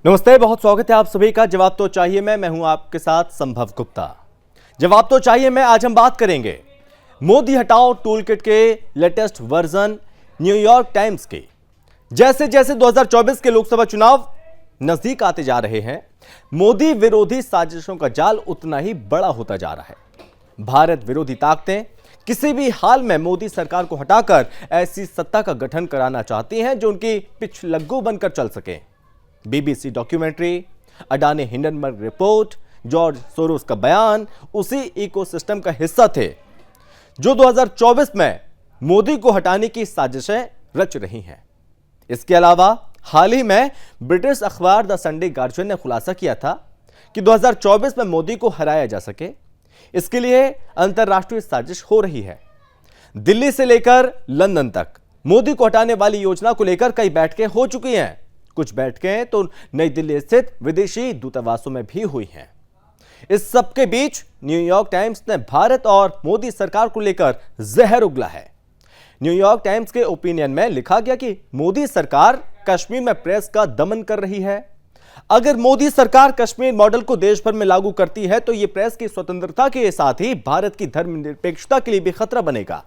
नमस्ते, बहुत स्वागत है आप सभी का जवाब तो चाहिए मैं हूं आपके साथ संभव गुप्ता। जवाब तो चाहिए मैं आज हम बात करेंगे मोदी हटाओ टूलकिट के लेटेस्ट वर्जन न्यूयॉर्क टाइम्स की। जैसे जैसे 2024 के लोकसभा चुनाव नजदीक आते जा रहे हैं, मोदी विरोधी साजिशों का जाल उतना ही बड़ा होता जा रहा है। भारत विरोधी ताकतें किसी भी हाल में मोदी सरकार को हटाकर ऐसी सत्ता का गठन कराना चाहती हैं जो उनकी पिछलग्गू बनकर चल सके। BBC documentary, Adani Hindenburg report, George Soros का बयान उसी इकोसिस्टम का हिस्सा थे जो 2024 में मोदी को हटाने की साजिशें रच रही हैं। इसके अलावा हाल ही में ब्रिटिश अखबार द संडे गार्जियन ने खुलासा किया था कि 2024 में मोदी को हराया जा सके, इसके लिए अंतरराष्ट्रीय साजिश हो रही है। दिल्ली से लेकर लंदन तक मोदी को हटाने वाली योजना को लेकर कई बैठकें हो चुकी हैं। कुछ बैठकें तो नई दिल्ली स्थित विदेशी दूतावासों में भी हुई हैं। इस सब के बीच न्यूयॉर्क टाइम्स ने भारत और मोदी सरकार को लेकर जहर उगला है। न्यूयॉर्क टाइम्स के ओपिनियन में लिखा गया कि मोदी सरकार कश्मीर में प्रेस का दमन कर रही है। अगर मोदी सरकार कश्मीर मॉडल को देश भर में लागू करती है तो यह प्रेस की स्वतंत्रता के साथ ही भारत की धर्मनिरपेक्षता के लिए भी खतरा बनेगा।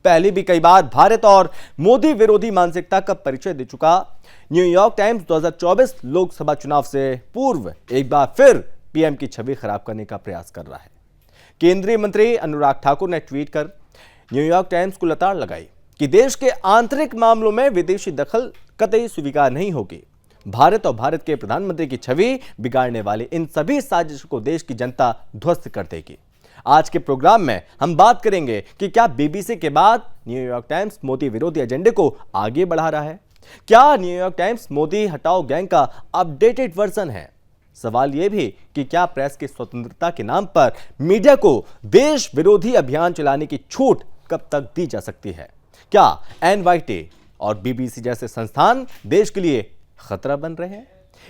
पहले भी कई बार भारत और मोदी विरोधी मानसिकता का परिचय दे चुका न्यूयॉर्क टाइम्स 2024 लोकसभा चुनाव से पूर्व एक बार फिर पीएम की छवि खराब करने का प्रयास कर रहा है। केंद्रीय मंत्री अनुराग ठाकुर ने ट्वीट कर न्यूयॉर्क टाइम्स को लताड़ लगाई कि देश के आंतरिक मामलों में विदेशी दखल कतई स्वीकार नहीं होगी। भारत और भारत के प्रधानमंत्री की छवि बिगाड़ने वाले इन सभी साजिशों को देश की जनता ध्वस्त कर देगी। आज के प्रोग्राम में हम बात करेंगे कि क्या बीबीसी के बाद न्यूयॉर्क टाइम्स मोदी विरोधी एजेंडे को आगे बढ़ा रहा है। क्या न्यूयॉर्क टाइम्स मोदी हटाओ गैंग का अपडेटेड वर्जन है। सवाल यह भी कि क्या प्रेस की स्वतंत्रता के नाम पर मीडिया को देश विरोधी अभियान चलाने की छूट कब तक दी जा सकती है। क्या एनवाईटी और बीबीसी जैसे संस्थान देश के लिए खतरा बन रहे हैं।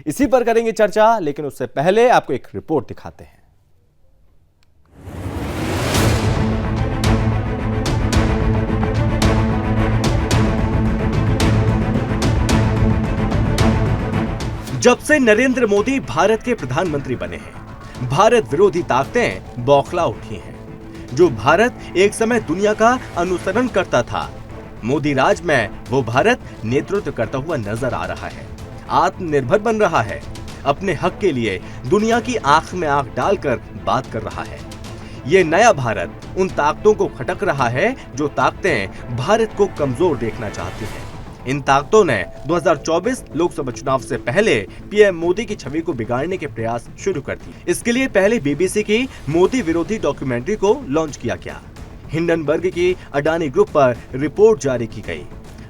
इसी पर करेंगे चर्चा, लेकिन उससे पहले आपको एक रिपोर्ट दिखाते हैं। जब से नरेंद्र मोदी भारत के प्रधानमंत्री बने हैं, भारत विरोधी ताकतें बौखला उठी हैं। जो भारत एक समय दुनिया का अनुसरण करता था, मोदी राज में वो भारत नेतृत्व करता हुआ नजर आ रहा है, आत्मनिर्भर बन रहा है, अपने हक के लिए दुनिया की आंख में आंख डालकर बात कर रहा है। ये नया भारत उन ताकतों को खटक रहा है जो ताकतें भारत को कमजोर देखना चाहती हैं। इन ताकतों ने 2024 लोकसभा चुनाव से पहले पीएम मोदी की छवि को बिगाड़ने के प्रयास शुरू कर दिए। इसके लिए पहले बीबीसी की मोदी विरोधी डॉक्यूमेंट्री को लॉन्च किया गया। हिंडनबर्ग की अडानी ग्रुप पर रिपोर्ट जारी की गई।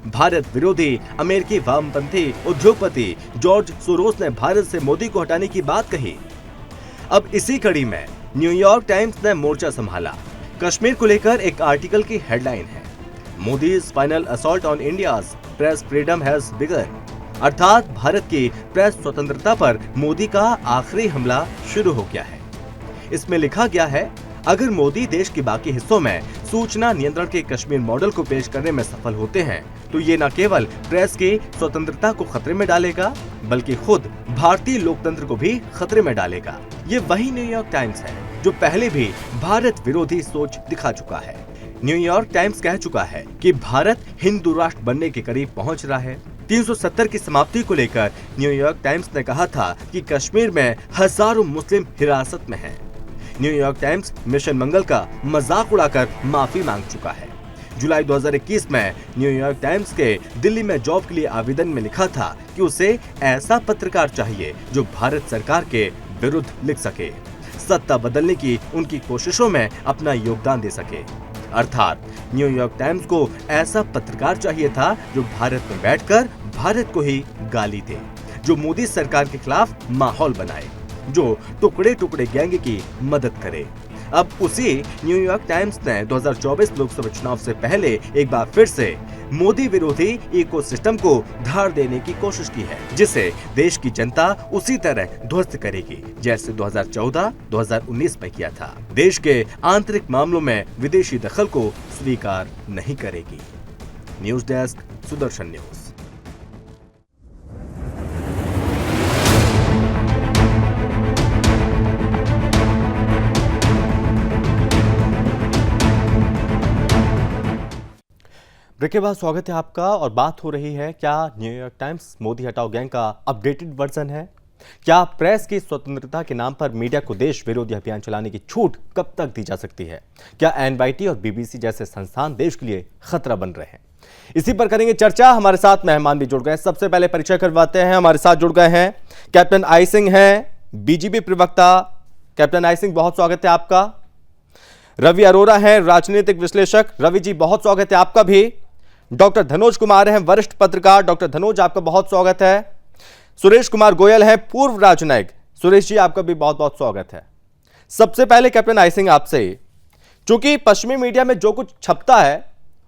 भारत विरोधी अमेरिकी वामपंथी उद्योगपति जॉर्ज सोरोस ने भारत से मोदी को हटाने की बात कही। अब इसी कड़ी में न्यूयॉर्क टाइम्स ने मोर्चा संभाला। कश्मीर को लेकर एक आर्टिकल की हेडलाइन है, Modi's final assault on India's press freedom has begin, अर्थात भारत की प्रेस स्वतंत्रता पर मोदी का आखिरी हमला शुरू हो गया है। इसमें लिखा गया है, अगर मोदी देश के बाकी हिस्सों में सूचना नियंत्रण के कश्मीर मॉडल को पेश करने में सफल होते हैं तो ये न केवल प्रेस की स्वतंत्रता को खतरे में डालेगा बल्कि खुद भारतीय लोकतंत्र को भी खतरे में डालेगा। ये वही न्यूयॉर्क टाइम्स है जो पहले भी भारत विरोधी सोच दिखा चुका है। न्यूयॉर्क टाइम्स कह चुका है कि भारत हिंदू राष्ट्र बनने के करीब पहुंच रहा है। 370 की समाप्ति को लेकर न्यूयॉर्क टाइम्स ने कहा था कि कश्मीर में हजारों मुस्लिम हिरासत में हैं। न्यूयॉर्क टाइम्स मिशन मंगल का मजाक उड़ाकर माफी मांग चुका है। जुलाई 2021 में न्यूयॉर्क टाइम्स के दिल्ली में जॉब के लिए आवेदन में लिखा था कि उसे ऐसा पत्रकार चाहिए जो भारत सरकार के विरुद्ध लिख सके, सत्ता बदलने की उनकी कोशिशों में अपना योगदान दे सके। अर्थात न्यूयॉर्क टाइम्स को ऐसा पत्रकार चाहिए था जो भारत में बैठकर भारत को ही गाली दे, जो मोदी सरकार के खिलाफ माहौल बनाए, जो टुकड़े टुकड़े गैंग की मदद करे। अब उसी न्यूयॉर्क टाइम्स ने 2024 लोकसभा चुनाव से पहले एक बार फिर से मोदी विरोधी इकोसिस्टम को धार देने की कोशिश की है, जिसे देश की जनता उसी तरह ध्वस्त करेगी जैसे 2014-2019 में किया था। देश के आंतरिक मामलों में विदेशी दखल को स्वीकार नहीं करेगी। News desk, Sudarshan news. Break के बाद स्वागत है आपका। और बात हो रही है, क्या न्यूयॉर्क टाइम्स मोदी हटाओ गैंग का अपडेटेड वर्जन है? क्या प्रेस की स्वतंत्रता के नाम पर मीडिया को देश विरोधी अभियान चलाने की छूट कब तक दी जा सकती है? क्या एनवाईटी और बीबीसी जैसे संस्थान देश के लिए खतरा बन रहे हैं? इसी पर करेंगे चर्चा। हमारे साथ मेहमान भी जुड़ गए। सबसे पहले परिचय करवाते हैं। हमारे साथ जुड़ गए हैं कैप्टन आई सिंह हैं, बीजीपी प्रवक्ता। कैप्टन आई सिंह, बहुत स्वागत है आपका। रवि अरोरा हैं, राजनीतिक विश्लेषक। रवि जी, बहुत स्वागत है आपका भी। डॉक्टर धनोज कुमार हैं, वरिष्ठ पत्रकार। डॉक्टर धनोज, आपका बहुत स्वागत है। सुरेश कुमार गोयल हैं, पूर्व राजनयिक। सुरेश जी, आपका भी बहुत बहुत स्वागत है। सबसे पहले कैप्टन आई सिंह आपसे, चूंकि पश्चिमी मीडिया में जो कुछ छपता है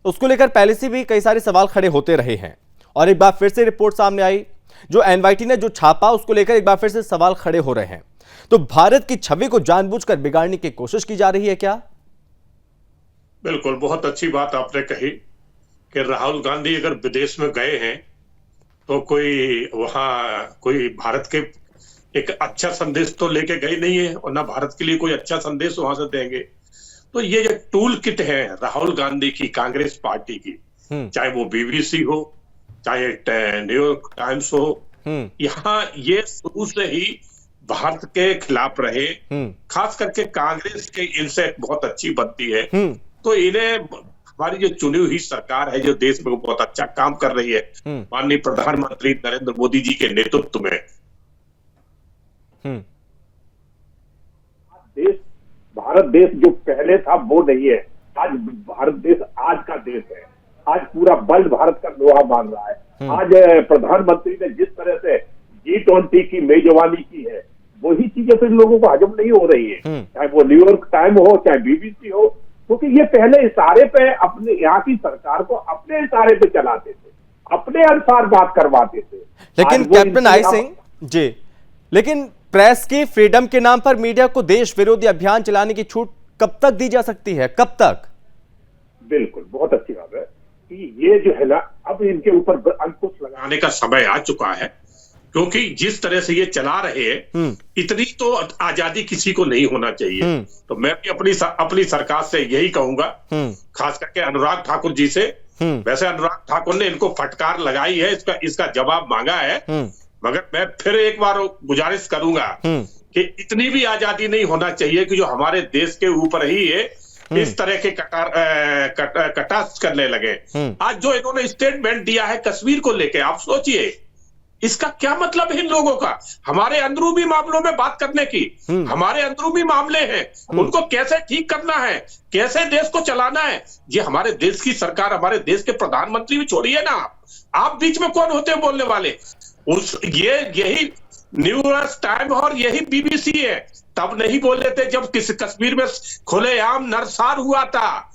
उसको लेकर पहले से भी कई सारे सवाल खड़े होते रहे हैं, और एक बार फिर से रिपोर्ट सामने आई, जो एनवाईटी ने जो छापा उसको लेकर एक बार फिर से सवाल खड़े हो रहे हैं। तो भारत की छवि को जानबूझकर बिगाड़ने की कोशिश की जा रही है क्या? बिल्कुल, बहुत अच्छी बात आपने कही कि राहुल गांधी अगर विदेश में गए हैं तो कोई भारत के एक अच्छा संदेश तो लेके गए नहीं है, और ना भारत के लिए कोई अच्छा संदेश वहां से देंगे। तो ये जो टूल किट है राहुल गांधी की, कांग्रेस पार्टी की, चाहे वो बीबीसी हो, चाहे न्यूयॉर्क टाइम्स हो, यहाँ ये शुरू से ही भारत के खिलाफ रहे। खास करके कांग्रेस के इनसे बहुत अच्छी बनती है। तो इन्हें, हमारी जो चुनी हुई सरकार है जो देश में बहुत अच्छा काम कर रही है, माननीय प्रधानमंत्री नरेंद्र मोदी जी के नेतृत्व में, भारत देश जो पहले था वो नहीं है। आज भारत देश आज का देश है। आज पूरा वर्ल्ड भारत का लोहा मान रहा है। आज प्रधानमंत्री ने जिस तरह से G20 की मेजबानी की है, वही चीजें फिर लोगों को हजम नहीं हो रही है, चाहे वो न्यूयॉर्क टाइम हो, चाहे बीबीसी हो, क्योंकि ये पहले इशारे पे अपने यहाँ की सरकार को अपने इशारे पे चलाते थे, अपने अनुसार बात करवाते थे। लेकिन कैप्टन आई सिंह जी, लेकिन प्रेस की फ्रीडम के नाम पर मीडिया को देश विरोधी अभियान चलाने की छूट कब तक दी जा सकती है? कब तक? बिल्कुल, बहुत अच्छी बात है कि ये जो है ना, अब इनके ऊपर अंकुश लगाने का समय आ चुका है, क्योंकि जिस तरह से ये चला रहे हैं, इतनी तो आजादी किसी को नहीं होना चाहिए। तो मैं भी अपनी सरकार से यही कहूंगा, खास करके अनुराग ठाकुर जी से। वैसे अनुराग ठाकुर ने इनको फटकार लगाई है, इसका जवाब मांगा है, मगर मैं फिर एक बार गुजारिश करूंगा कि इतनी भी आजादी नहीं होना चाहिए कि जो हमारे देश के ऊपर ही ये इस तरह के कटाक्ष करने लगे। आज जो इन्होंने स्टेटमेंट दिया है कश्मीर को लेके, आप सोचिए इसका क्या मतलब है इन लोगों का? हमारे अंदरूनी मामलों में बात करने की, हमारे अंदरूनी मामले हैं, उनको कैसे ठीक करना है, कैसे देश को चलाना है, ये हमारे देश की सरकार, हमारे देश के प्रधानमंत्री भी छोड़िए ना, आप बीच में कौन होते हैं बोलने वाले? यही न्यूयॉर्क टाइम और यही बीबीसी है। तब नहीं बोले थे जब कश्मीर में खुलेआम नरसार हुआ था,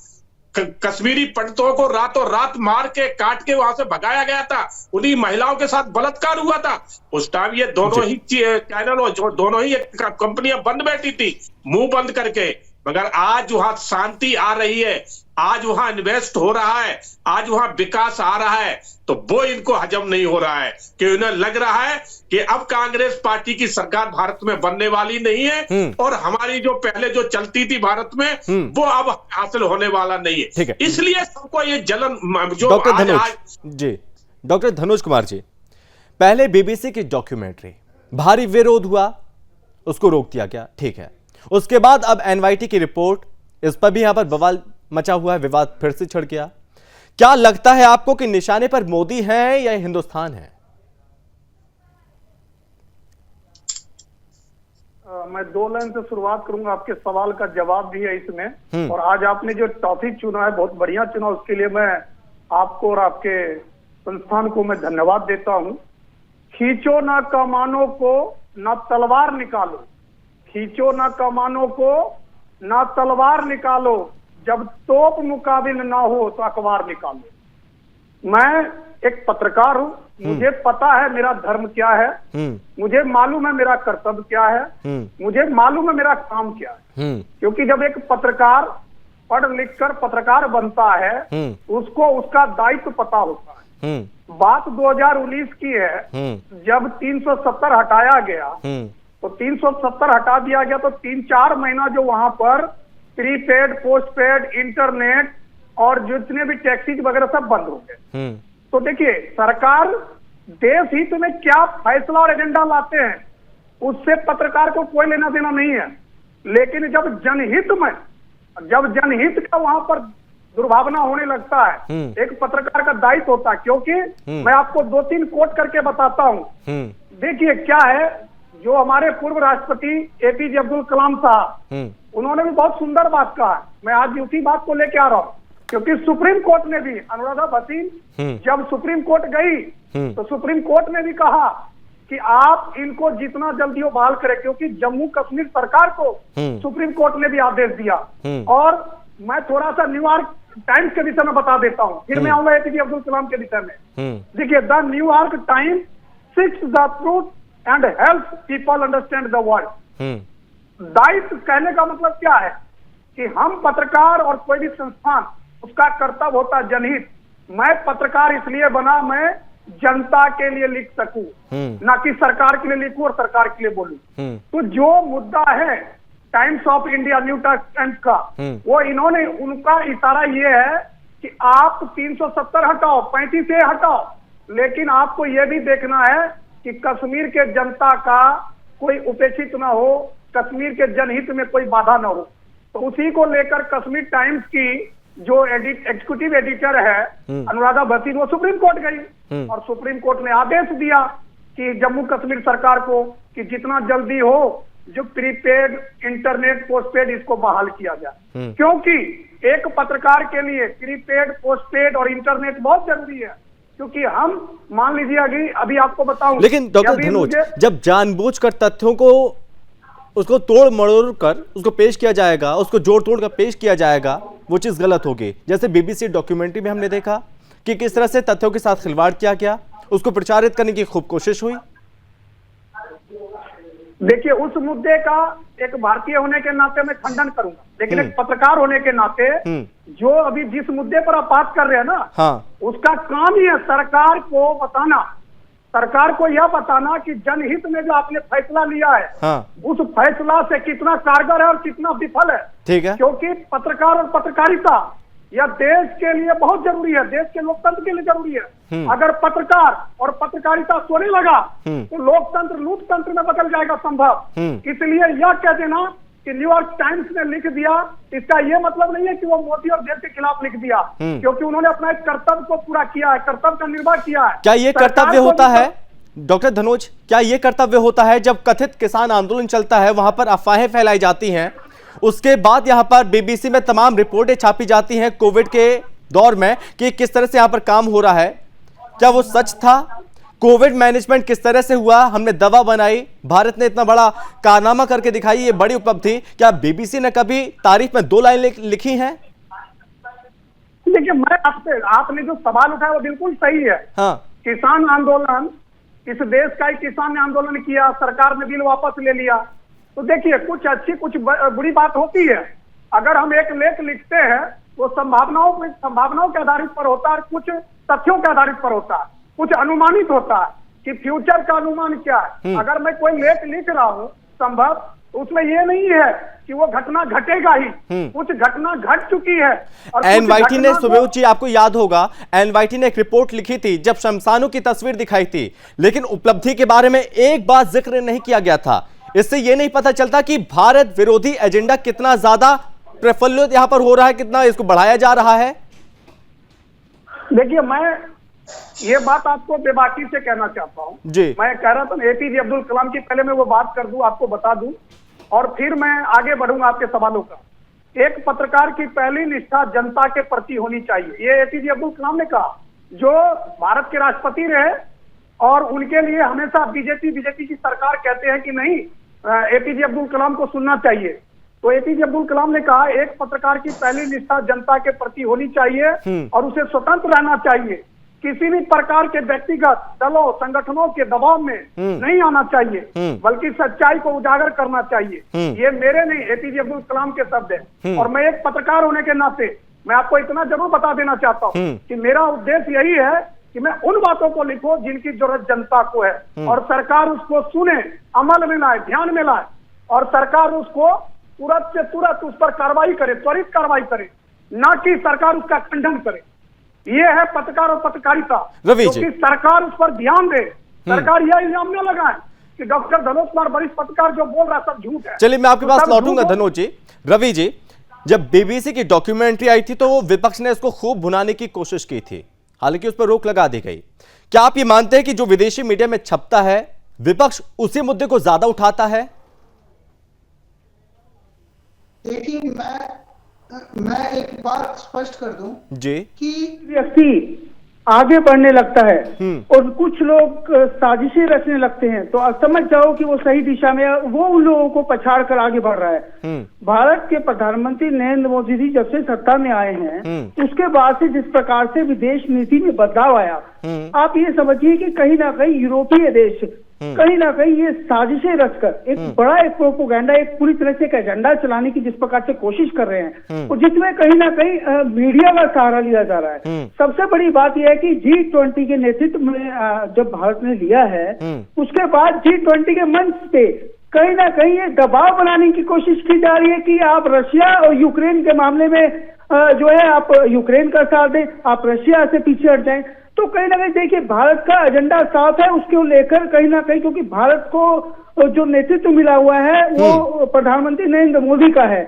कश्मीरी पंडितों को रातों रात मार के काट के वहां से भगाया गया था, उन्हीं महिलाओं के साथ बलात्कार हुआ था। उस टाइम ये दोनों ही चैनल और जो दोनों ही कंपनियां बंद बैठी थी, मुंह बंद करके। मगर आज वहां शांति आ रही है, आज वहां इन्वेस्ट हो रहा है, आज वहां विकास आ रहा है, तो वो इनको हजम नहीं हो रहा है कि उन्हें लग रहा है कि अब कांग्रेस पार्टी की सरकार भारत में बनने वाली नहीं है, और हमारी जो पहले जो चलती थी भारत में वो अब हासिल होने वाला नहीं है। इसलिए सबको ये जलन जो डॉक्टर धनोज कुमार जी, पहले बीबीसी की डॉक्यूमेंट्री, भारी विरोध हुआ, उसको रोक दिया गया, ठीक है। उसके बाद अब एनवाईटी की रिपोर्ट, इस पर भी यहां पर बवाल मचा हुआ है, विवाद फिर से छिड़ गया। क्या लगता है आपको कि निशाने पर मोदी है या हिंदुस्तान है? मैं दो लाइन से शुरुआत करूंगा, आपके सवाल का जवाब भी है इसमें। और आज आपने जो टॉपिक चुना है बहुत बढ़िया चुना, उसके लिए मैं आपको और आपके संस्थान को मैं धन्यवाद देता हूं। खींचो ना कमानों को ना तलवार निकालो, खींचो ना कमानों को ना तलवार निकालो, जब तोप मुकाबिल ना हो तो अखबार निकालो। मैं एक पत्रकार हूं, मुझे पता है मेरा धर्म क्या है, मुझे मालूम है मेरा कर्तव्य क्या है, मुझे मालूम है मेरा काम क्या है। क्योंकि जब एक पत्रकार पढ़ लिख कर पत्रकार बनता है, उसको उसका दायित्व पता होता है। बात 2019 की है, जब 370 हटाया गया तो 370 हटा दिया गया, तो 3-4 महीना जो वहां पर प्रीपेड, पोस्टपेड, इंटरनेट और जितने भी टैक्सीज वगैरह सब बंद हो गए। तो देखिए, सरकार देश हित में क्या फैसला और एजेंडा लाते हैं उससे पत्रकार को कोई लेना देना नहीं है, लेकिन जब जनहित का वहां पर दुर्भावना होने लगता है, एक पत्रकार का दायित्व होता है। क्योंकि मैं आपको 2-3 कोट करके बताता हूं। देखिए क्या है, जो हमारे पूर्व राष्ट्रपति एपीजे अब्दुल कलाम साहब, उन्होंने भी बहुत सुंदर बात कहा है। मैं आज उसी बात को लेके आ रहा हूँ, क्योंकि सुप्रीम कोर्ट ने भी, अनुराधा भसीन जब सुप्रीम कोर्ट गई तो सुप्रीम कोर्ट ने भी कहा कि आप इनको जितना जल्दी हो बहाल करें, क्योंकि जम्मू कश्मीर सरकार को सुप्रीम कोर्ट ने भी आदेश दिया। और मैं थोड़ा सा न्यूयॉर्क टाइम्स के विषय में बता देता हूं, फिर मैं आऊंगा एपीजे अब्दुल कलाम के विषय में। देखिए, the New York times seeks the truth and help people understand the world. दायित्व कहने का मतलब क्या है कि हम पत्रकार और कोई भी संस्थान, उसका कर्तव्य होता है जनहित। मैं पत्रकार इसलिए बना, मैं जनता के लिए लिख सकूं, ना कि सरकार के लिए लिखूं और सरकार के लिए बोलूं। तो जो मुद्दा है times of India, new times का, वो इन्होंने, उनका इशारा ये है कि आप 370 हटाओ, 35A हटाओ, लेकिन आपको ये भी देखना है कि कश्मीर के जनता का कोई उपेक्षित ना हो, कश्मीर के जनहित में कोई बाधा ना हो। तो उसी को लेकर कश्मीर टाइम्स की जो एग्जीक्यूटिव एडिटर है अनुराधा भसीन, वो सुप्रीम कोर्ट गई और सुप्रीम कोर्ट ने आदेश दिया कि जम्मू कश्मीर सरकार को कि जितना जल्दी हो जो प्रीपेड इंटरनेट पोस्टपेड इसको बहाल किया जाए। क्योंकि एक पत्रकार के लिए प्रीपेड पोस्टपेड और इंटरनेट बहुत जरूरी है। क्योंकि हम मान लीजिए अभी आपको बताऊं, लेकिन डॉक्टर धनोज, जब जानबूझकर तथ्यों को उसको तोड़ मरोड़ कर उसको पेश किया जाएगा, उसको जोड़ तोड़ कर पेश किया जाएगा, वो चीज गलत होगी। जैसे बीबीसी डॉक्यूमेंट्री में हमने देखा कि किस तरह से तथ्यों के साथ खिलवाड़ किया गया, उसको प्रचारित करने की खूब कोशिश हुई। देखिए, उस मुद्दे का एक भारतीय होने के नाते मैं खंडन करूंगा, लेकिन एक पत्रकार होने के नाते जो अभी जिस मुद्दे पर आप बात कर रहे हैं ना, उसका काम ही है सरकार को बताना, सरकार को यह बताना कि जनहित में जो आपने फैसला लिया है, उस फैसला से कितना कारगर है और कितना विफल है। ठीक है, क्योंकि पत्रकार और पत्रकारिता यह देश के लिए बहुत जरूरी है, देश के लोकतंत्र के लिए जरूरी है। अगर पत्रकार और पत्रकारिता सोने लगा तो लोकतंत्र लूटतंत्र में बदल जाएगा संभव। इसलिए यह कह देना कि न्यूयॉर्क टाइम्स ने लिख दिया, इसका यह मतलब नहीं है कि वो मोदी और देश के खिलाफ लिख दिया, क्योंकि उन्होंने अपना एक कर्तव्य को पूरा किया है, कर्तव्य का निर्वाह किया है। क्या ये कर्तव्य होता है डॉक्टर धनोज, क्या ये कर्तव्य होता है जब कथित किसान आंदोलन चलता है, वहां पर अफवाहें फैलाई जाती हैं, उसके बाद यहां पर बीबीसी में तमाम रिपोर्टें छापी जाती हैं कोविड के दौर में कि किस तरह से यहां पर काम हो रहा है, क्या वो सच था? कोविड मैनेजमेंट किस तरह से हुआ, हमने दवा बनाई, भारत ने इतना बड़ा कारनामा करके दिखाई, ये बड़ी उपलब्धि, क्या बीबीसी ने कभी तारीफ में 2 लाइन लिखी हैं? देखिए, मैं आपने जो सवाल उठाया वो बिल्कुल सही है। किसान आंदोलन, इस देश का ही किसान ने आंदोलन किया, सरकार ने बिल वापस ले लिया। तो देखिए, कुछ अच्छी कुछ बुरी बात होती है। अगर हम एक लेख लिखते हैं वो संभावनाओं के आधारित पर होता है, कुछ तथ्यों के आधारित पर होता है, कुछ अनुमानित होता है कि फ्यूचर का अनुमान क्या है। अगर मैं कोई लेख लिख रहा हूँ संभव, तो उसमें ये नहीं है कि वो घटना घटेगा ही, कुछ घटना घट चुकी है। एनवाईटी ने, सुबोध जी आपको याद होगा, एनवाईटी ने एक रिपोर्ट लिखी थी जब शमशानों की तस्वीर दिखाई थी, लेकिन उपलब्धि के बारे में एक बात जिक्र नहीं किया गया था। इससे यह नहीं पता चलता कि भारत विरोधी एजेंडा कितना ज्यादा प्रफुल्लित यहां पर हो रहा है, कितना इसको बढ़ाया जा रहा है। देखिए, मैं ये बात आपको बेबाकी से कहना चाहता हूँ जी। मैं कह रहा था एपीजे अब्दुल कलाम की, पहले मैं वो बात कर दूं, आपको बता दूं, और फिर मैं आगे बढ़ूंगा आपके सवालों का। एक पत्रकार की पहली निष्ठा जनता के प्रति होनी चाहिए, ये एपीजे अब्दुल कलाम ने कहा, जो भारत के राष्ट्रपति रहे, और उनके लिए हमेशा बीजेपी की सरकार कहते हैं कि नहीं, एपीजे अब्दुल कलाम को सुनना चाहिए। तो एपीजे अब्दुल कलाम ने कहा, एक पत्रकार की पहली निष्ठा जनता के प्रति होनी चाहिए और उसे स्वतंत्र रहना चाहिए, किसी भी प्रकार के व्यक्तिगत दलों संगठनों के दबाव में नहीं आना चाहिए, बल्कि सच्चाई को उजागर करना चाहिए। ये मेरे नहीं, एपीजे अब्दुल कलाम के शब्द है। और मैं एक पत्रकार होने के नाते मैं आपको इतना जरूर बता देना चाहता हूँ कि मेरा उद्देश्य यही है कि मैं उन बातों को लिखूं जिनकी जरूरत जनता को है, और सरकार उसको सुने, अमल में लाए, ध्यान में लाए, और सरकार उसको तुरंत से तुरंत उस पर कार्रवाई करे, त्वरित कार्रवाई करे। ना कि सरकार उसका खंडन करे। ये है पत्रकार और पत्रकारिता, रवि जी। क्योंकि सरकार उस पर ध्यान दे। सरकार यह इल्जाम न लगाए कि डॉक्टर धनोज कुमार वरिष्ठ पत्रकार जो बोल रहा है सब झूठ है। चलिए मैं आपके तो पास सब लौटूंगा झूठ हो। धनोज जी। रवि जी, जब बीबीसी की डॉक्यूमेंट्री आई थी तो विपक्ष ने इसको खूब भुनाने की कोशिश की थी, हालांकि उस पर रोक लगा दी गई। क्या आप ये मानते हैं कि जो विदेशी मीडिया में छपता है विपक्ष उसी मुद्दे को ज्यादा उठाता है? देखिए, मैं एक बात स्पष्ट कर दूं जी कि व्यक्ति आगे बढ़ने लगता है और कुछ लोग साजिशें रचने लगते हैं, तो आप समझ जाओ कि वो सही दिशा में, वो उन लोगों को पछाड़ कर आगे बढ़ रहा है। भारत के प्रधानमंत्री नरेंद्र मोदी जी जब से सत्ता में आए हैं, उसके बाद से जिस प्रकार से विदेश नीति में बदलाव आया, आप ये समझिए कि कहीं ना कहीं यूरोपीय देश कहीं ना कहीं ये साजिशें रचकर एक बड़ा एक प्रोपोगंडा, एक पूरी तरह से एक एजेंडा चलाने की जिस प्रकार से कोशिश कर रहे हैं, और जिसमें कहीं ना कहीं मीडिया का सहारा लिया जा रहा है। सबसे बड़ी बात यह है कि G20 के नेतृत्व में जब भारत ने लिया है, उसके बाद G20 के मंच पे कहीं ना कहीं ये दबाव बनाने की कोशिश की जा रही है कि आप रशिया और यूक्रेन के मामले में जो है आप यूक्रेन का साथ दें, आप रशिया से पीछे हट जाएं। तो कहीं ना कहीं देखिए भारत का एजेंडा साफ है, उसको लेकर कहीं ना कहीं, क्योंकि भारत को जो नेतृत्व मिला हुआ है वो प्रधानमंत्री नरेंद्र मोदी का है,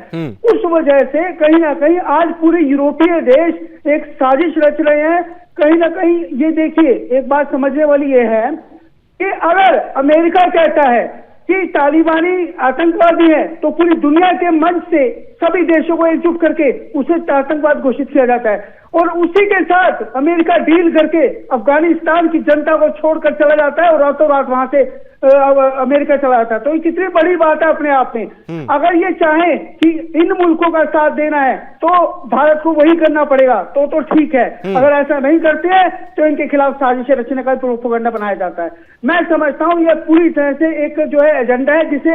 उस वजह से कहीं ना कहीं आज पूरे यूरोपीय देश एक साजिश रच रहे हैं। कहीं ना कहीं ये देखिए, एक बात समझने वाली ये है कि अगर अमेरिका कहता है कि तालिबानी आतंकवादी है, तो पूरी दुनिया के मंच से सभी देशों को एकजुट करके उसे आतंकवाद घोषित किया जाता है, और उसी के साथ अमेरिका डील करके अफगानिस्तान की जनता को छोड़कर चला जाता है और रातों रात वहां से अमेरिका चला जाता है। तो ये कितनी बड़ी बात है अपने आप में। अगर ये चाहें कि इन मुल्कों का साथ देना है तो भारत को वही करना पड़ेगा, तो ठीक है। अगर ऐसा नहीं करते हैं तो इनके खिलाफ साजिशें रचने का प्रोपेगेंडा बनाया जाता है। मैं समझता हूँ यह पूरी तरह से एक जो है एजेंडा है, जिसे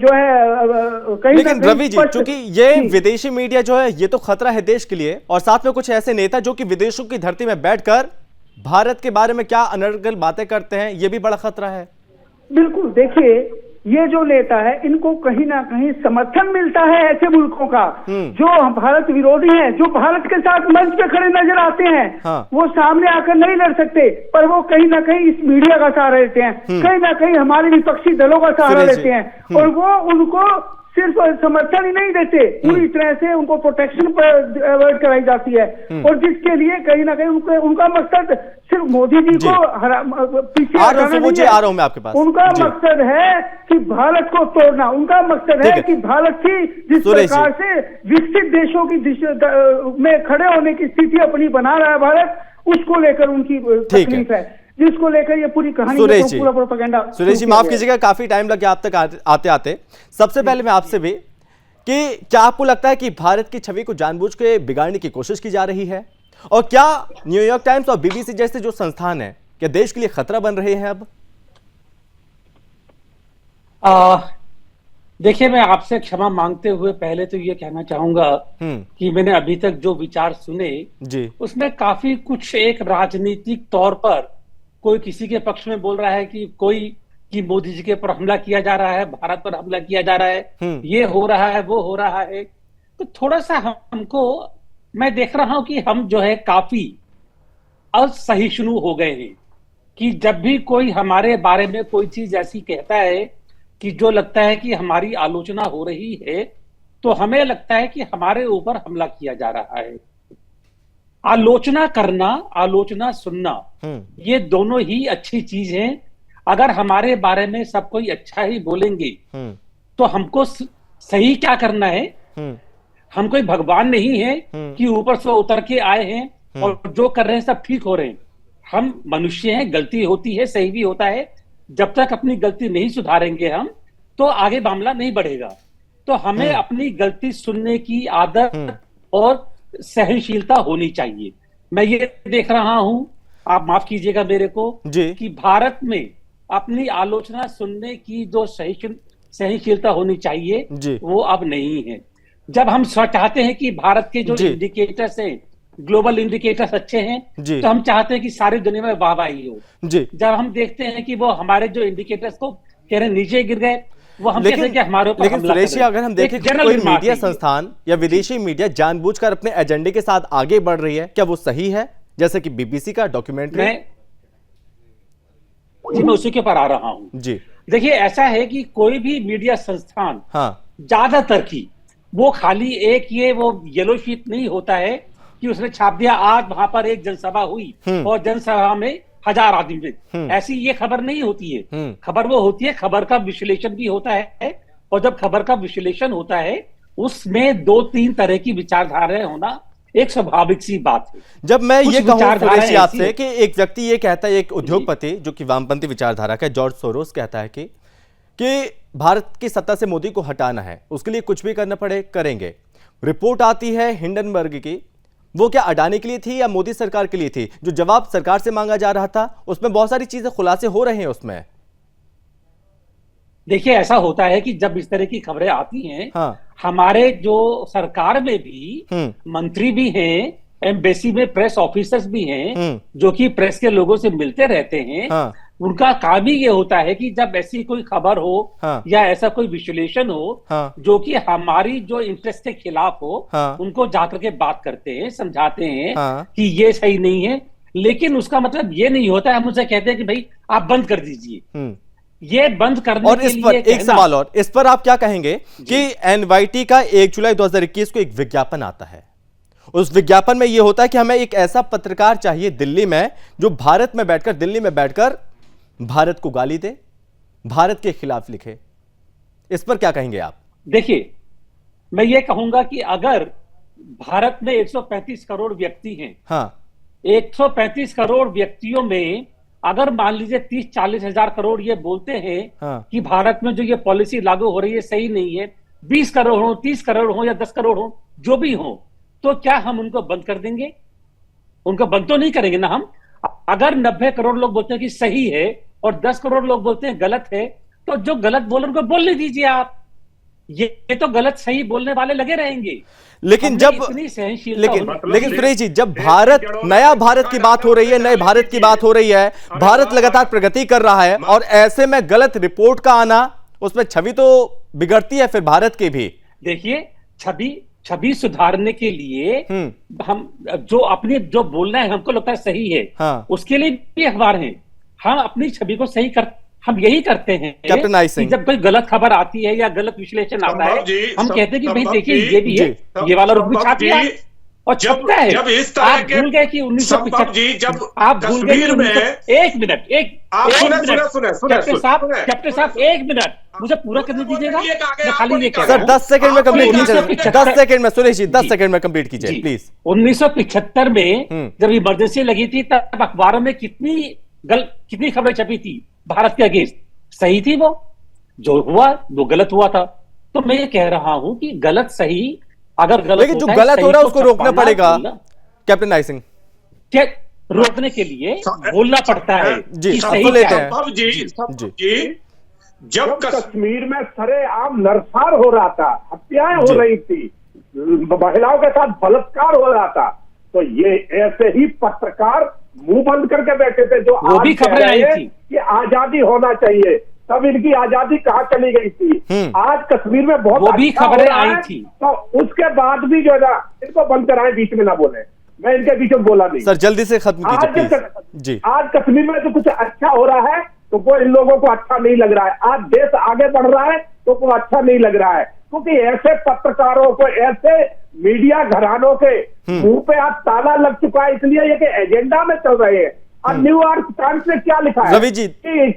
जो है कहीं लेकिन रवि जी, चूंकि ये विदेशी मीडिया जो है ये तो खतरा है देश के लिए, और साथ में कुछ ऐसे नेता जो कि विदेशों की धरती में बैठकर भारत के बारे में क्या अनर्गल बातें करते हैं, ये भी बड़ा खतरा है। बिल्कुल, देखिए ये जो नेता है इनको कहीं ना कहीं समर्थन मिलता है ऐसे मुल्कों का जो भारत विरोधी हैं, जो भारत के साथ मंच पे खड़े नजर आते हैं। वो सामने आकर नहीं लड़ सकते, पर वो कहीं ना कहीं इस मीडिया का सहारा लेते हैं, कहीं ना कहीं हमारे विपक्षी दलों का सहारा लेते हैं, और वो उनको सिर्फ समर्थन ही नहीं देते, पूरी तरह से उनको प्रोटेक्शन पर कराई जाती है, और जिसके लिए कहीं ना कहीं उनका मकसद सिर्फ मोदी जी को पीछे हटाना नहीं है। उनका मकसद है कि भारत को तोड़ना, उनका मकसद है कि भारत की जिस प्रकार से विकसित देशों की में खड़े होने की स्थिति अपनी बना रहा है भारत, उसको लेकर उनकी तकलीफ है, जिसको लेकर ये पूरी कहानी पूरा प्रोपेगेंडा। सुरेश जी माफ कीजिएगा, काफी टाइम लग गया आप तक आते आते। सबसे पहले मैं आपसे भी कि क्या आपको लगता है कि भारत की छवि को जानबूझ के बिगाड़ने की कोशिश की जा रही है, और क्या न्यूयॉर्क टाइम्स और बीबीसी जैसे जो संस्थान है क्या देश के लिए खतरा बन रहे हैं अब? देखिए, मैं आपसे क्षमा मांगते हुए पहले तो ये कहना चाहूंगा कि मैंने अभी तक जो विचार सुने जी, उसमें काफी कुछ एक राजनीतिक तौर पर कोई किसी के पक्ष में बोल रहा है कि मोदी जी के ऊपर हमला किया जा रहा है, भारत पर हमला किया जा रहा है, ये हो रहा है, वो हो रहा है। तो थोड़ा सा हमको, मैं देख रहा हूं कि हम जो है काफी असहिष्णु हो गए हैं कि जब भी कोई हमारे बारे में कोई चीज ऐसी कहता है कि जो लगता है कि हमारी आलोचना हो रही है, तो हमें लगता है कि हमारे ऊपर हमला किया जा रहा है। आलोचना करना, आलोचना सुनना, ये दोनों ही अच्छी चीज हैं। अगर हमारे बारे में सब कोई अच्छा ही बोलेंगे तो हमको सही क्या करना है? हम कोई भगवान नहीं है कि ऊपर से उतर के आए हैं और जो कर रहे हैं सब ठीक हो रहे हैं। हम मनुष्य हैं, गलती होती है, सही भी होता है। जब तक अपनी गलती नहीं सुधारेंगे हम, तो आगे मामला नहीं बढ़ेगा। तो हमें अपनी गलती सुनने की आदत और सहनशीलता होनी चाहिए। मैं ये देख रहा हूं, आप माफ कीजिएगा मेरे को, कि भारत में अपनी आलोचना सुनने की जो सहनशीलता होनी चाहिए वो अब नहीं है। जब हम चाहते हैं कि भारत के जो इंडिकेटर्स हैं, ग्लोबल इंडिकेटर्स अच्छे हैं, तो हम चाहते हैं कि सारी दुनिया में वाहवाही हो। जब हम देखते हैं कि वो हमारे जो इंडिकेटर्स को कह रहे नीचे गिर गए, वो हम कहते हैं कि हमारे ऊपर लेकिन हमला कर सुरेश जी, रहे हैं। अगर हम देखें एक कि जनरल कोई रिमार्क मीडिया है ये। संस्थान या विदेशी मीडिया जानबूझकर अपने एजेंडे के साथ आगे बढ़ रही है, क्या वो सही है? जैसे कि बीबीसी का डॉक्यूमेंट्री। मैं उसी के ऊपर आ रहा हूं जी। देखिए, ऐसा है कि कोई भी मीडिया संस्थान हाँ, ज्यादातर की वो खाली एक ये वो येलो शीट नहीं होता है कि उसने छाप दिया आज वहां पर एक जनसभा हुई और जनसभा में 1000 आदमी, ऐसी ये खबर नहीं होती है। खबर वो होती है, खबर का विश्लेषण भी होता है, और जब खबर का विश्लेषण होता है उसमें 2-3 तरह की विचारधाराएं होना एक स्वाभाविक सी बात है। जब मैं ये कहूं सुरेश जी आपसे है कि एक व्यक्ति ये कहता है, एक उद्योगपति जो कि वामपंथी विचारधारा का जॉर्ज सोरोस कहता है कि भारत की सत्ता से मोदी को हटाना है, उसके लिए कुछ भी करना पड़े करेंगे। रिपोर्ट आती है हिंडनबर्ग की, वो क्या अडानी के लिए थी या मोदी सरकार के लिए थी? जो जवाब सरकार से मांगा जा रहा था उसमें बहुत सारी चीजें खुलासे हो रहे हैं उसमें। देखिए, ऐसा होता है कि जब इस तरह की खबरें आती हैं, हाँ, हमारे जो सरकार में भी मंत्री भी हैं, एम्बेसी में प्रेस ऑफिसर्स भी हैं, जो कि प्रेस के लोगों से मिलते रहते हैं। हाँ, उनका काम ही ये होता है कि जब ऐसी कोई खबर हो हाँ, या ऐसा कोई विश्लेषण हो हाँ, जो कि हमारी जो इंटरेस्ट के खिलाफ हो, हाँ, उनको जाकर के बात करते हैं, समझाते हैं हाँ, कि ये सही नहीं है। लेकिन उसका मतलब ये नहीं होता है हम उनसे कहते हैं कि भाई आप बंद कर दीजिए। ये बंद करने और के इस पर लिए एक सवाल और, इस पर आप क्या कहेंगे कि एनवाईटी का 1 जुलाई 2021 को एक विज्ञापन आता है, उस विज्ञापन में यह होता है कि हमें एक ऐसा पत्रकार चाहिए दिल्ली में जो भारत में बैठकर, दिल्ली में बैठकर भारत को गाली दे, भारत के खिलाफ लिखे। इस पर क्या कहेंगे आप? देखिए, मैं ये कहूंगा कि अगर भारत में 135 करोड़ व्यक्ति हैं, हाँ, 135 करोड़ व्यक्तियों में अगर मान लीजिए 30-40 हजार करोड़ ये बोलते हैं हाँ, कि भारत में जो ये पॉलिसी लागू हो रही है सही नहीं है, 20 करोड़ हो, 30 करोड़ हो या 10 करोड़ हो, जो भी हो, तो क्या हम उनको बंद कर देंगे? उनको बंद तो नहीं करेंगे ना हम। अगर 90 करोड़ लोग बोलते हैं कि सही है और 10 करोड़ लोग बोलते हैं गलत है, तो जो गलत बोल उनको बोलने दीजिए आप। ये तो गलत सही बोलने वाले लगे रहेंगे। लेकिन जब लेकिन सुरेश जी, जब भारत, नया भारत की बात हो रही है, नए भारत की बात हो रही है, भारत लगातार प्रगति कर रहा है, और ऐसे में गलत रिपोर्ट का आना, उसमें छवि तो बिगड़ती है फिर भारत की भी। देखिए, छवि सुधारने के लिए हम जो अपने जो बोलना है हमको लगता है सही है, हाँ, उसके लिए भी अखबार हैं। हम अपनी छवि को सही हम यही करते हैं कि जब कोई गलत खबर आती है या गलत विश्लेषण आता है, हम कहते हैं कि भाई देखिए ये भी है, ये वाला रुख भी छाप दिया और छपता है। जब इस तरह आप भूल गए कि 1975 जब आप भूल गए कि एक मिनट कैप्टन साहब, एक मिनट मुझे पूरा करने दीजिएगा। मैं खाली ये कह रहा हूं, 10 सेकंड में कंप्लीट कीजिए, 10 सेकंड में सुरेश जी, 10 सेकंड में कंप्लीट कीजिए प्लीज। 1975 में जब इमरजेंसी लगी थी तब अखबारों में कितनी खबरें छपी थी भारत के अगेंस्ट। सही थी वो, जो हुआ वो गलत हुआ था। तो मैं ये कह रहा हूं कि गलत सही, अगर गलत लेकिन जो गलत हो रहा है उसको रोकना पड़ेगा कैप्टन नाई सिंह। रोकने के लिए बोलना पड़ता है जी, कि सही लेते क्या हैं जी। जब कश्मीर में सरेआम नरसार हो रहा था, हत्याएं हो रही थी, महिलाओं के साथ बलात्कार हो रहा था, तो ये ऐसे ही पत्रकार मुंह बंद करके बैठे थे जो वो भी खबरें आई थी कि आजादी होना चाहिए। तब इनकी आजादी कहाँ चली गई थी? आज कश्मीर में बहुत वो भी अच्छा खबरें आई थी, तो उसके बाद भी जो है ना, इनको बंद कराएं, बीच में ना बोले। मैं इनके बीच में बोला नहीं सर, जल्दी से खत्म कीजिए जी। आज कश्मीर में जो कुछ अच्छा हो रहा है तो वो इन लोगों को अच्छा नहीं लग रहा है। आज देश आगे बढ़ रहा है तो वो अच्छा नहीं लग रहा है, क्योंकि ऐसे पत्रकारों को, ऐसे मीडिया घरानों के मुंह पे आज ताला लग चुका है। इसलिए ये कि एजेंडा में चल रहे हैं। और न्यूयॉर्क टाइम्स ने क्या लिखा है? रवि जी,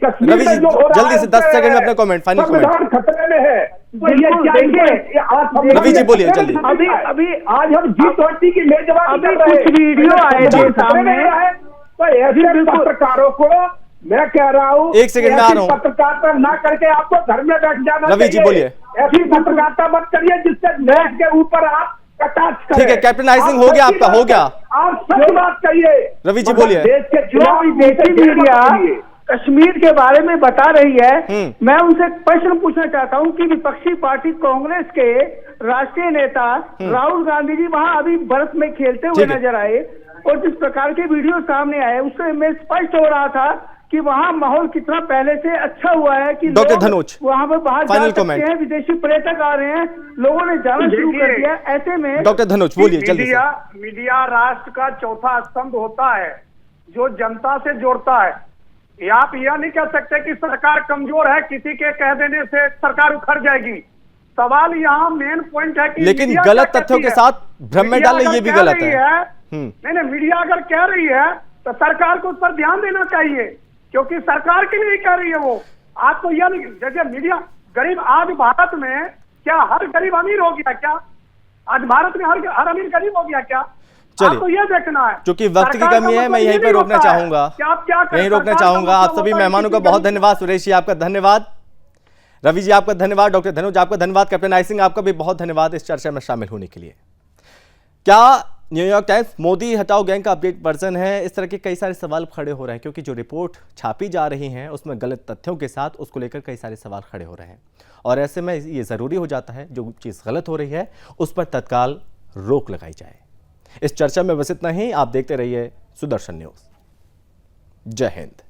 कश्मीर में जो हो रहा जल्दी से 10 सेकंड में अपना कमेंट, फाइनल संविधान खतरे में है। तो ये क्या है? रवि जी बोलिए जल्दी। अभी आज हम G20 की मेजबानी कर रहे हैं, कुछ वीडियो आए थे सामने, तो ऐसे पत्रकारों को मैं कह रहा हूँ, एक सेकंड में आ रहा हूँ। पत्रकारिता ना करके आपको घर में बैठ जाना रवि जी बोलिए। ऐसी पत्रकारिता मत करिए जिससे नेट के ऊपर आप कटाक्ष करें। ठीक है कैप्टन नाई सिंह, हो गया आपका, हो गया। आप सच बात कहिए। रवि जी बोलिए। देश के जो विदेशी मीडिया कश्मीर के बारे में बता रही है, मैं उनसे प्रश्न पूछना चाहता हूं कि विपक्षी पार्टी कांग्रेस के राष्ट्रीय नेता राहुल गांधी जी वहां अभी बर्फ में खेलते हुए नजर आए, और जिस प्रकार के वीडियो सामने आए उससे मैं स्पष्ट हो रहा था कि वहाँ माहौल कितना पहले से अच्छा हुआ है कि डॉक्टर लोग धनुष, वहाँ पर बाहर जा फाइनल सकते कमेंट। हैं, विदेशी पर्यटक आ रहे हैं, लोगों ने जाना शुरू कर दिया। ऐसे में डॉक्टर धनुष बोलिए जल्दी से। मीडिया राष्ट्र का चौथा स्तंभ होता है जो जनता से जोड़ता है। आप यह नहीं कह सकते कि सरकार कमजोर है, किसी के कह देने से सरकार उखड़ जाएगी। सवाल यहाँ मेन पॉइंट है कि लेकिन गलत तथ्यों के साथ भ्रम में डालना ये भी गलत है। नहीं, मीडिया अगर कह रही है तो सरकार को उस पर ध्यान देना चाहिए, क्योंकि सरकार के लिए कह रही है वो। आज तो यह नहीं, जैसे मीडिया गरीब, आज भारत में क्या हर गरीब अमीर हो गया क्या? आज भारत में हर अमीर गरीब हो गया क्या? चलिए, तो यह देखना है। क्योंकि वक्त की कमी है, मैं यहीं पर रोकना चाहूंगा, यहीं रोकना चाहूंगा। आप सभी मेहमानों का बहुत धन्यवाद। सुरेश जी आपका धन्यवाद, रवि जी आपका धन्यवाद, डॉक्टर धनुष आपका धन्यवाद, कैप्टन आई सिंह आपका भी बहुत धन्यवाद इस चर्चा में शामिल होने के लिए। क्या न्यूयॉर्क टाइम्स मोदी हटाओ गैंग का अपडेट वर्जन है? इस तरह के कई सारे सवाल खड़े हो रहे हैं, क्योंकि जो रिपोर्ट छापी जा रही है उसमें गलत तथ्यों के साथ उसको लेकर कई सारे सवाल खड़े हो रहे हैं, और ऐसे में ये जरूरी हो जाता है जो चीज़ गलत हो रही है उस पर तत्काल रोक लगाई जाए। इस चर्चा में बस इतना ही। आप देखते रहिए सुदर्शन न्यूज़। जय हिंद।